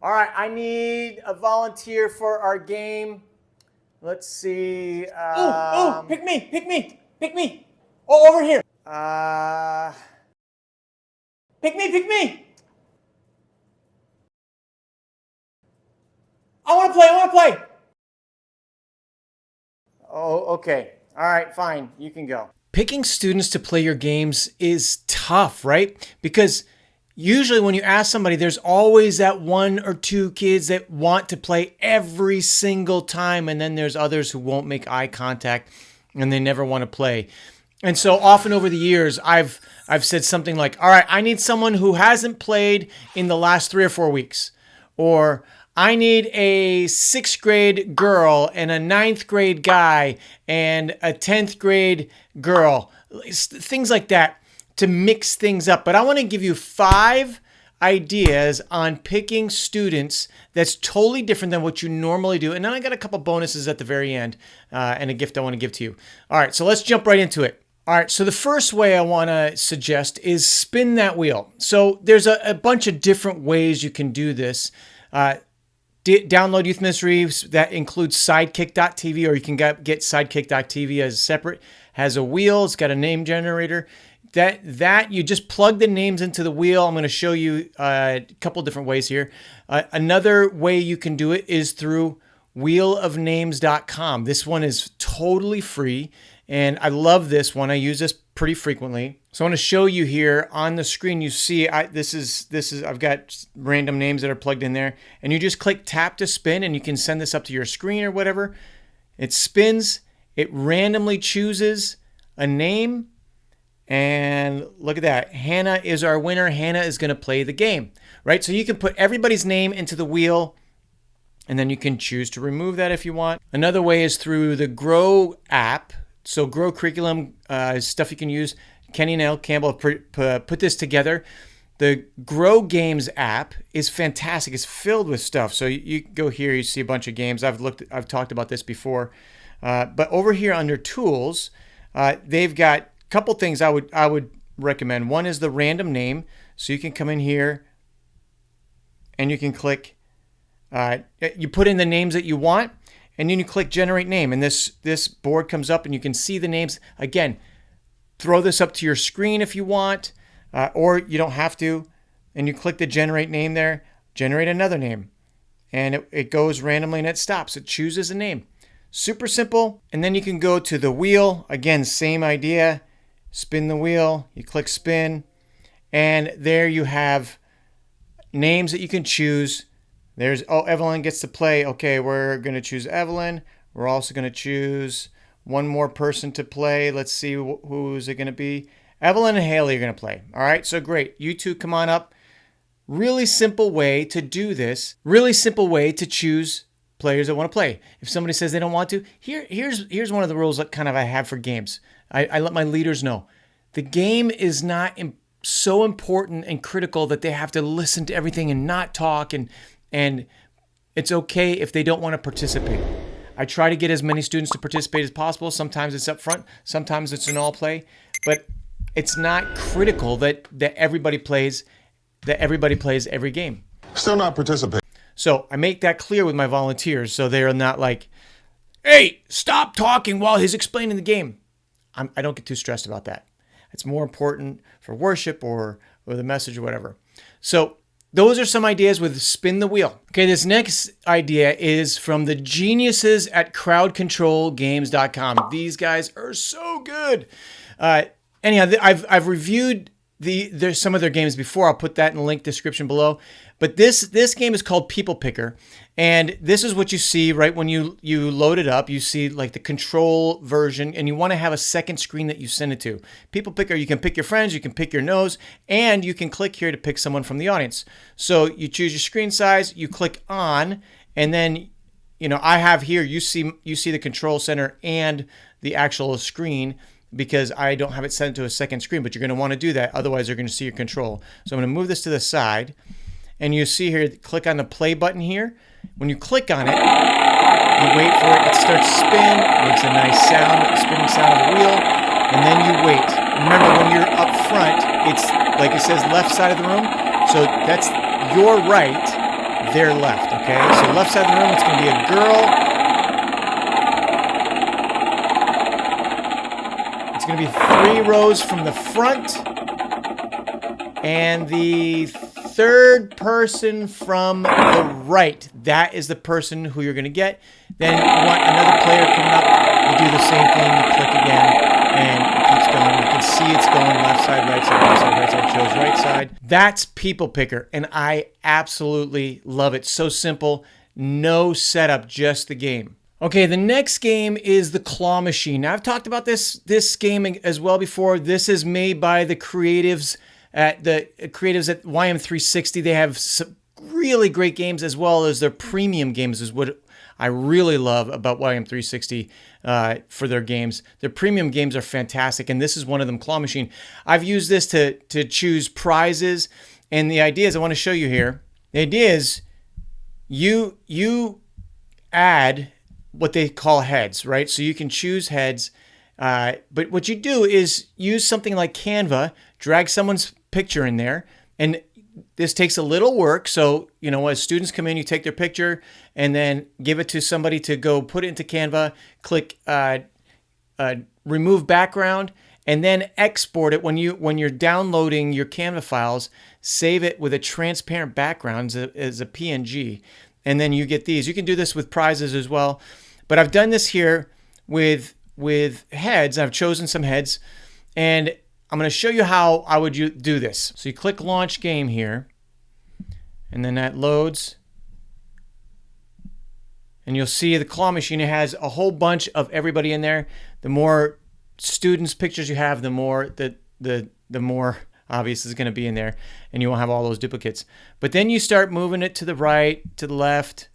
All right, I need a volunteer for our game. Let's see. Pick me. Oh, over here. Pick me. I want to play. Oh, okay. All right, fine. You can go. Picking students to play your games is tough, right? Because usually when you ask somebody, there's always that one or two kids that want to play every single time. And then there's others who won't make eye contact and they never want to play. And so often over the years, I've said something like, all right, I need someone who hasn't played in the last 3 or 4 weeks. Or I need a 6th grade girl and a 9th grade guy and a 10th grade girl. Things like that to mix things up. But I want to give you 5 ideas on picking students that's totally different than what you normally do. And then I got a couple bonuses at the very end and a gift I want to give to you. All right, so let's jump right into it. All right, so the first way I want to suggest is spin that wheel. So there's a bunch of different ways you can do this. Download Youth Ministry, that includes sidekick.tv, or you can get sidekick.tv as separate. Has a wheel, it's got a name generator. That you just plug the names into the wheel. I'm going to show you a couple different ways here. Another way you can do it is through wheelofnames.com. This one is totally free, and I love this one. I use this pretty frequently. So I want to show you here on the screen. You see, I've got random names that are plugged in there, and you just click tap to spin, and you can send this up to your screen or whatever. It spins. It randomly chooses a name, and look at that. Hannah is our winner. Hannah is going to play the game, right? So you can put everybody's name into the wheel, and then you can choose to remove that if you want. Another way is through the Grow app. So Grow Curriculum stuff you can use. Kenny and Elle Campbell put this together. The Grow Games app is fantastic. It's filled with stuff. So you go here, you see a bunch of games. I've talked about this before. But over here under Tools, they've got a couple things I would recommend. One is the random name. So you can come in here and you can click. You put in the names that you want, and then you click Generate Name, and this board comes up, and you can see the names. Again, throw this up to your screen if you want, or you don't have to, and you click the Generate Name there, generate another name, and it goes randomly and it stops. It chooses a name. Super simple. And then you can go to the wheel. Again, same idea. Spin the wheel, you click spin, and there you have names that you can choose. Evelyn gets to play. Okay, we're going to choose Evelyn. We're also going to choose one more person to play. Let's see who's it going to be. Evelyn and Haley are going to play. All right, so great. You two come on up. Really simple way to do this. Really simple way to choose players that want to play. If somebody says they don't want to, here's one of the rules that kind of I have for games. I let my leaders know. The game is not so important and critical that they have to listen to everything and not talk, and it's okay if they don't want to participate. I try to get as many students to participate as possible. Sometimes it's up front, sometimes it's an all play, but it's not critical that everybody plays every game. Still not participating. So I make that clear with my volunteers, so they're not like, hey, stop talking while he's explaining the game. I don't get too stressed about that. It's more important for worship or the message or whatever. So those are some ideas with spin the wheel. Okay, this next idea is from the geniuses at crowdcontrolgames.com. These guys are so good. Anyhow, I've reviewed there's some of their games before. I'll put that in the link description below. But this game is called People Picker, and this is what you see right when you load it up. You see like the control version, and you want to have a second screen that you send it to. People Picker, you can pick your friends, you can pick your nose, and you can click here to pick someone from the audience. So you choose your screen size, you click on, and then I have here you see the control center and the actual screen, because I don't have it set to a second screen, but you're going to want to do that. Otherwise, you're going to see your control. So I'm going to move this to the side, and you see here, click on the play button here. When you click on it, you wait for it. It starts to spin, makes a nice sound, spinning sound of the wheel, and then you wait. Remember, when you're up front, it's like it says left side of the room. So that's your right. their left, okay? So left side of the room, it's going to be a girl. It's going to be 3 rows from the front. And the third person from the right, that is the person who you're going to get. Then you want another player coming up. You do the same thing. You click again, and it keeps going. You can see it's going left side, right side, left side, right side. Shows right side. That's People Picker, and I absolutely love it. So simple. No setup, just the game. Okay, the next game is the Claw Machine. Now, I've talked about this game as well before. This is made by the creatives at YM360. They have some really great games, as well as their premium games is what I really love about YM360 for their games. Their premium games are fantastic, and this is one of them, Claw Machine. I've used this to choose prizes, and the idea is, I want to show you here. The idea is you add what they call heads, right? So you can choose heads, but what you do is use something like Canva, drag someone's picture in there, and this takes a little work. So, you know, as students come in, you take their picture and then give it to somebody to go put it into Canva, click remove background, and then export it. When you're downloading your Canva files, save it with a transparent background as a PNG, and then you get these. You can do this with prizes as well, but I've done this here with heads. I've chosen some heads, and I'm going to show you how I would do this. So you click Launch Game here, and then that loads. And you'll see the Claw Machine. It has a whole bunch of everybody in there. The more students' pictures you have, the more the more obvious is going to be in there, and you won't have all those duplicates. But then you start moving it to the right, to the left,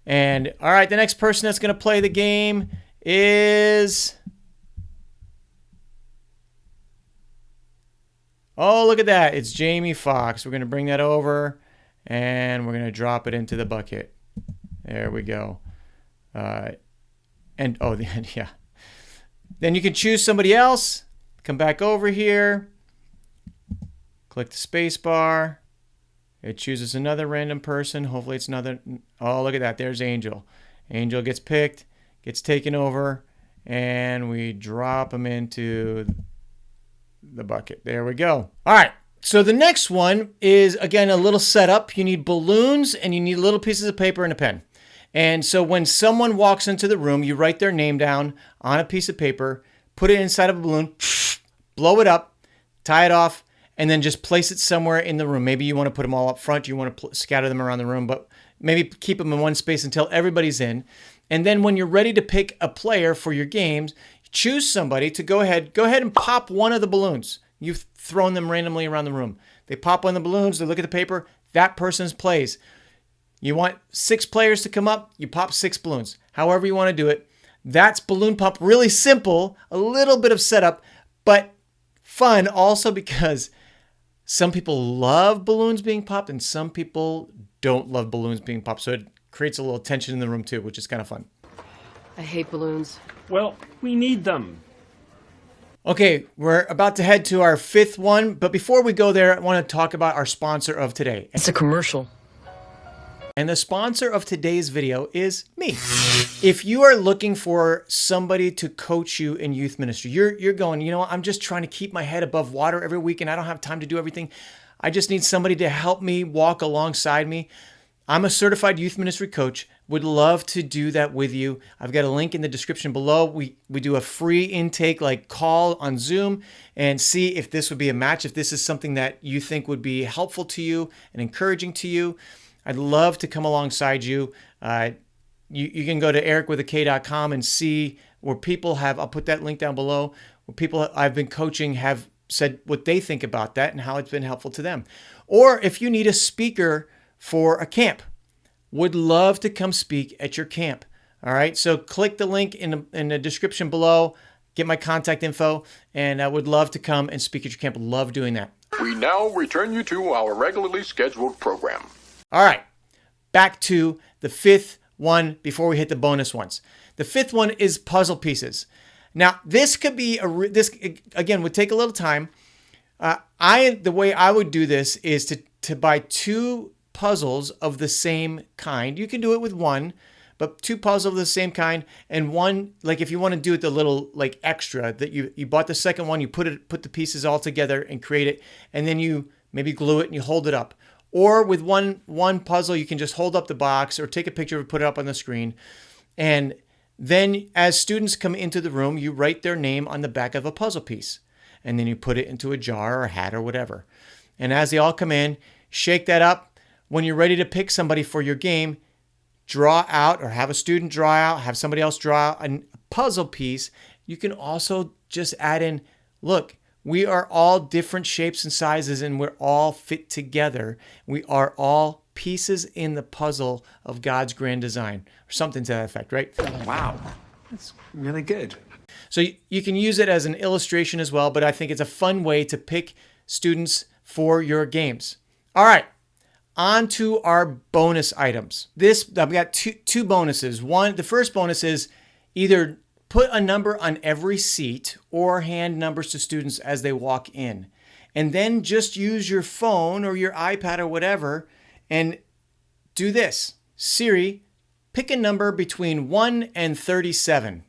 and all right, the next person that's going to play the game is... Oh, look at that. It's Jamie Foxx. We're going to bring that over, and we're going to drop it into the bucket. There we go. Yeah. Then you can choose somebody else. Come back over here. Click the space bar. It chooses another random person. Hopefully it's another... Oh, look at that. There's Angel. Angel gets picked, gets taken over, and we drop him into the bucket. There we go. All right. So the next one is, again, a little setup. You need balloons, and you need little pieces of paper and a pen. And so when someone walks into the room, you write their name down on a piece of paper, put it inside of a balloon, blow it up, tie it off, and then just place it somewhere in the room. Maybe you want to put them all up front. You want to scatter them around the room, but maybe keep them in one space until everybody's in. And then when you're ready to pick a player for your games, choose somebody to go ahead and pop one of the balloons. You've thrown them randomly around the room. They pop one of the balloons, they look at the paper, that person's plays. You want 6 players to come up, you pop 6 balloons. However you want to do it. That's balloon pop. Really simple, a little bit of setup, but fun also because some people love balloons being popped and some people don't love balloons being popped. So it creates a little tension in the room too, which is kind of fun. I hate balloons. Well, we need them. Okay, we're about to head to our 5th one, but before we go there, I want to talk about our sponsor of today. It's a commercial. And the sponsor of today's video is me. If you are looking for somebody to coach you in youth ministry, you're going, you know what, I'm just trying to keep my head above water every week and I don't have time to do everything. I just need somebody to help me walk alongside me. I'm a certified youth ministry coach. Would love to do that with you. I've got a link in the description below. We do a free intake like call on Zoom and see if this would be a match, if this is something that you think would be helpful to you and encouraging to you. I'd love to come alongside you. You can go to ericwithak.com and see where people have, I'll put that link down below, where people I've been coaching have said what they think about that and how it's been helpful to them. Or if you need a speaker for a camp, would love to come speak at your camp. All right, so click the link in the description below, get my contact info, and I would love to come and speak at your camp. Love doing that. We now return you to our regularly scheduled program. All right, back to the 5th one before we hit the bonus ones. The 5th one is puzzle pieces. Now, this could be this again would take a little time. The way I would do this is to buy 2 puzzles of the same kind. You can do it with one, but 2 puzzles of the same kind, and one, like if you want to do it the little like extra that you bought the second one, you put the pieces all together and create it, and then you maybe glue it and you hold it up. Or with one puzzle, you can just hold up the box or take a picture and put it up on the screen. And then as students come into the room, you write their name on the back of a puzzle piece, and then you put it into a jar or a hat or whatever. And as they all come in, shake that up. When you're ready to pick somebody for your game, draw out or have a student draw out, have somebody else draw out a puzzle piece. You can also just add in, look, we are all different shapes and sizes and we're all fit together. We are all pieces in the puzzle of God's grand design, or something to that effect, right? Wow, that's really good. So you can use it as an illustration as well, but I think it's a fun way to pick students for your games. All right. On to our bonus items. I've got two bonuses. The first bonus is either put a number on every seat or hand numbers to students as they walk in. And then just use your phone or your iPad or whatever and do this. Siri, pick a number between 1 and 37.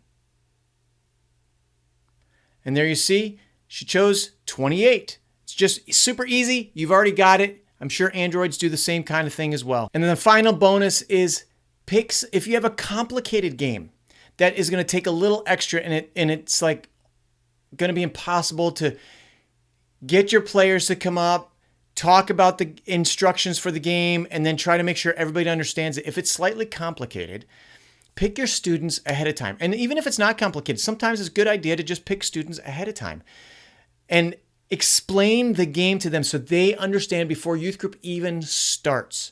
And there you see, she chose 28. It's just super easy. You've already got it. I'm sure Androids do the same kind of thing as well. And then the final bonus is if you have a complicated game that is going to take a little extra and it's like going to be impossible to get your players to come up, talk about the instructions for the game, and then try to make sure everybody understands it. If it's slightly complicated, pick your students ahead of time. And even if it's not complicated, sometimes it's a good idea to just pick students ahead of time and explain the game to them so they understand before youth group even starts.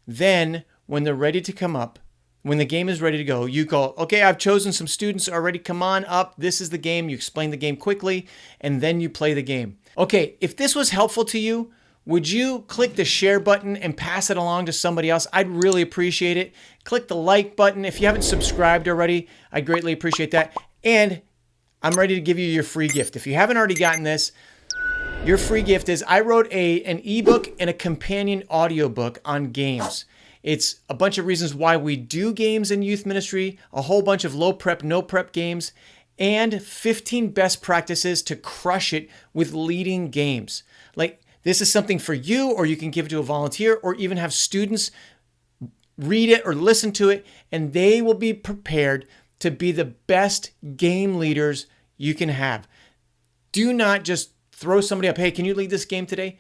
Then when they're ready to come up, when the game is ready to go, you go, okay, I've chosen some students already. Come on up. This is the game. You explain the game quickly, and then you play the game. Okay, if this was helpful to you, would you click the share button and pass it along to somebody else? I'd really appreciate it. Click the like button. If you haven't subscribed already, I greatly appreciate that. And I'm ready to give you your free gift. If you haven't already gotten this, your free gift is I wrote an ebook and a companion audiobook on games. It's a bunch of reasons why we do games in youth ministry, a whole bunch of low prep, no prep games, and 15 best practices to crush it with leading games. Like, this is something for you, or you can give it to a volunteer, or even have students read it or listen to it, and they will be prepared to be the best game leaders you can have. Do not just throw somebody up, hey, can you lead this game today?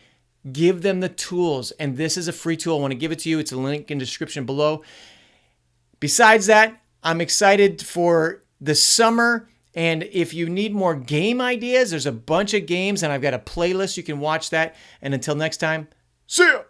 Give them the tools, and this is a free tool. I want to give it to you. It's a link in the description below. Besides that, I'm excited for the summer, and if you need more game ideas, there's a bunch of games, and I've got a playlist. You can watch that, and until next time, see ya!